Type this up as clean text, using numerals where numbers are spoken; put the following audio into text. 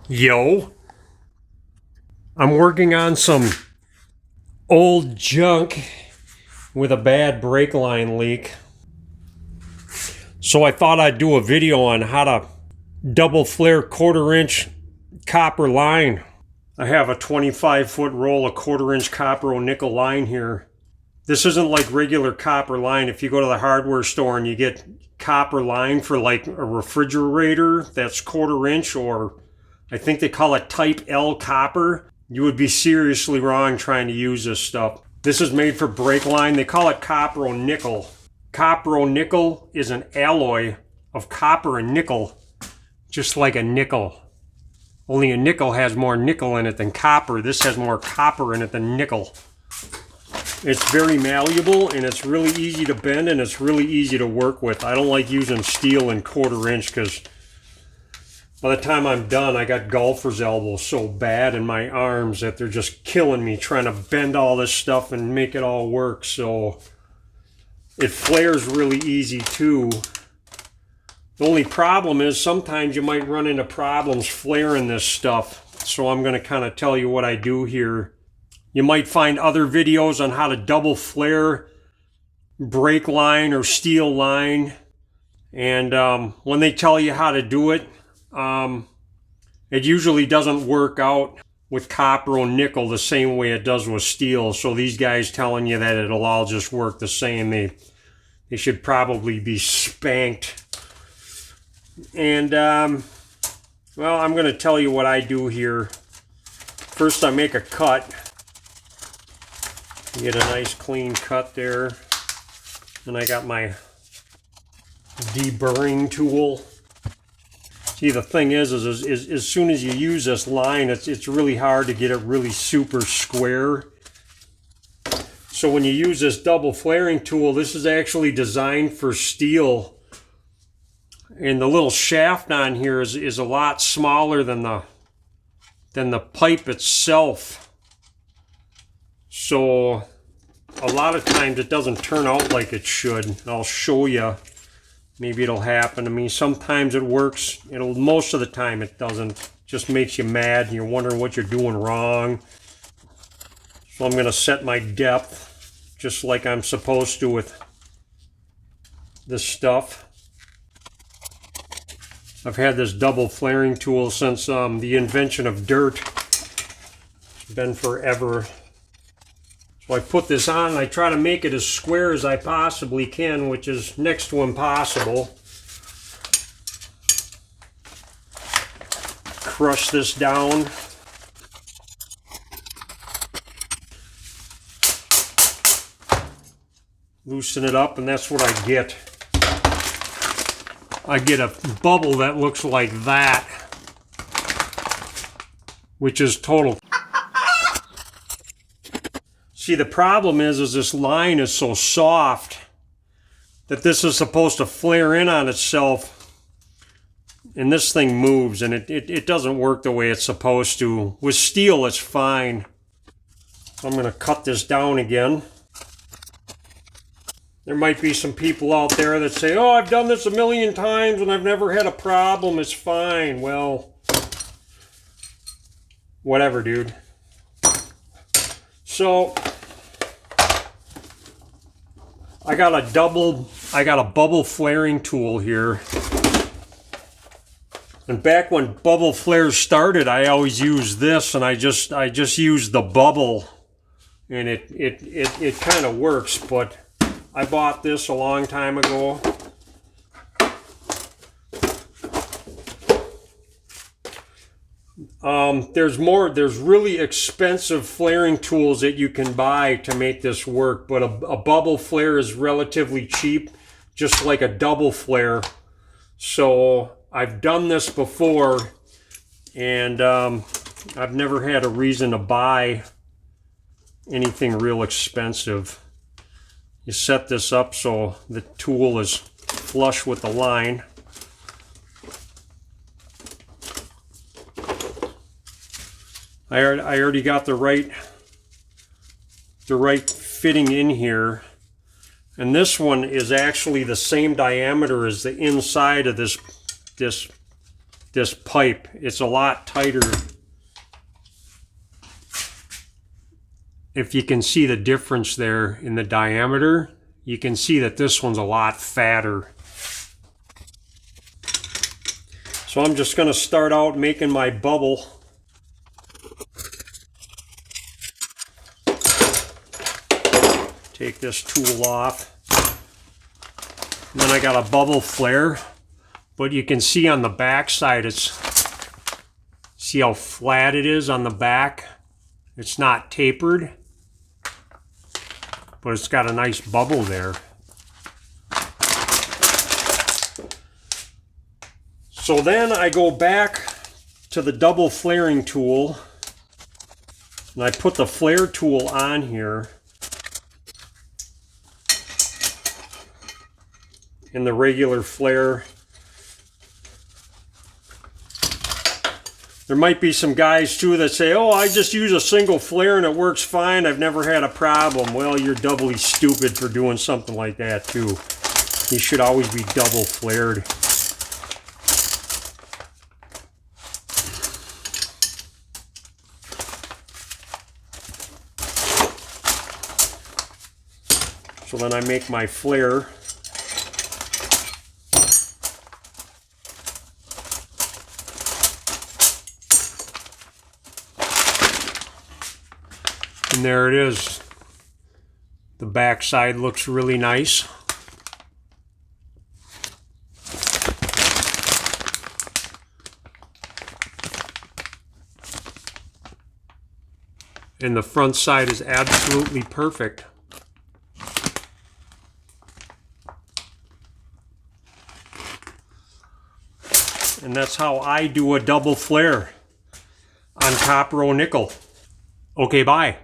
Yo, I'm working on some old junk with a bad brake line leak. So I thought I'd do a video on how to double flare 1/4-inch copper line. I have a 25-foot roll of 1/4-inch copper or nickel line here. This isn't like regular copper line. If you go to the hardware store and you get copper line for like a refrigerator that's 1/4-inch, or I think they call it type L copper, you would be seriously wrong trying to use this stuff. This is made for brake line. They call it copper or nickel. Copper or nickel is an alloy of copper and nickel, just like a nickel. Only a nickel has more nickel in it than copper. This has more copper in it than nickel. It's very malleable and it's really easy to bend and it's really easy to work with. I don't like using steel and 1/4-inch because by the time I'm done, I got golfer's elbows so bad in my arms that they're just killing me trying to bend all this stuff and make it all work. So it flares really easy too. The only problem is sometimes you might run into problems flaring this stuff. So I'm going to kind of tell you what I do here. You might find other videos on how to double flare brake line or steel line. And when they tell you how to do it, it usually doesn't work out with copper or nickel the same way it does with steel. So these guys telling you that it'll all just work the same, they should probably be spanked. And well, I'm going to tell you what I do here. First, I make a cut. Get a nice clean cut there. And I got my deburring tool. See, the thing is as soon as you use this line, it's really hard to get it really super square. So when you use this double flaring tool, this is actually designed for steel. And the little shaft on here is a lot smaller than the pipe itself. So a lot of times it doesn't turn out like it should. I'll show you. Maybe it'll happen to me. Sometimes it works. Most of the time it doesn't. Just makes you mad and you're wondering what you're doing wrong. So I'm going to set my depth just like I'm supposed to with this stuff. I've had this double flaring tool since the invention of dirt. It's been forever. So I put this on and I try to make it as square as I possibly can, which is next to impossible. Crush this down. Loosen it up, and that's what I get. I get a bubble that looks like that, which is total. See, the problem is this line is so soft that this is supposed to flare in on itself, and this thing moves, and it doesn't work the way it's supposed to. With steel, it's fine. I'm going to cut this down again. There might be some people out there that say, oh, I've done this a million times and I've never had a problem. It's fine. Well, whatever, dude. So I got a bubble flaring tool here. And back when bubble flares started, I always used this, and I just used the bubble, and it kind of works, but I bought this a long time ago. There's really expensive flaring tools that you can buy to make this work, but a bubble flare is relatively cheap, just like a double flare. So I've done this before, and I've never had a reason to buy anything real expensive. You set this up so the tool is flush with the line. I already got the right fitting in here, and this one is actually the same diameter as the inside of this this pipe. It's a lot tighter. If you can see the difference there in the diameter, you can see that this one's a lot fatter. So I'm just going to start out making my bubble. Take this tool off. And then I got a bubble flare, but you can see on the back side, see how flat it is on the back? It's not tapered, but it's got a nice bubble there. So then I go back to the double flaring tool, and I put the flare tool on here. In the regular flare. There might be some guys too that say, oh, I just use a single flare and it works fine. I've never had a problem. Well, you're doubly stupid for doing something like that too. You should always be double flared. So then I make my flare. And there it is. The back side looks really nice. And the front side is absolutely perfect. And that's how I do a double flare on copper o nickel. Okay, bye.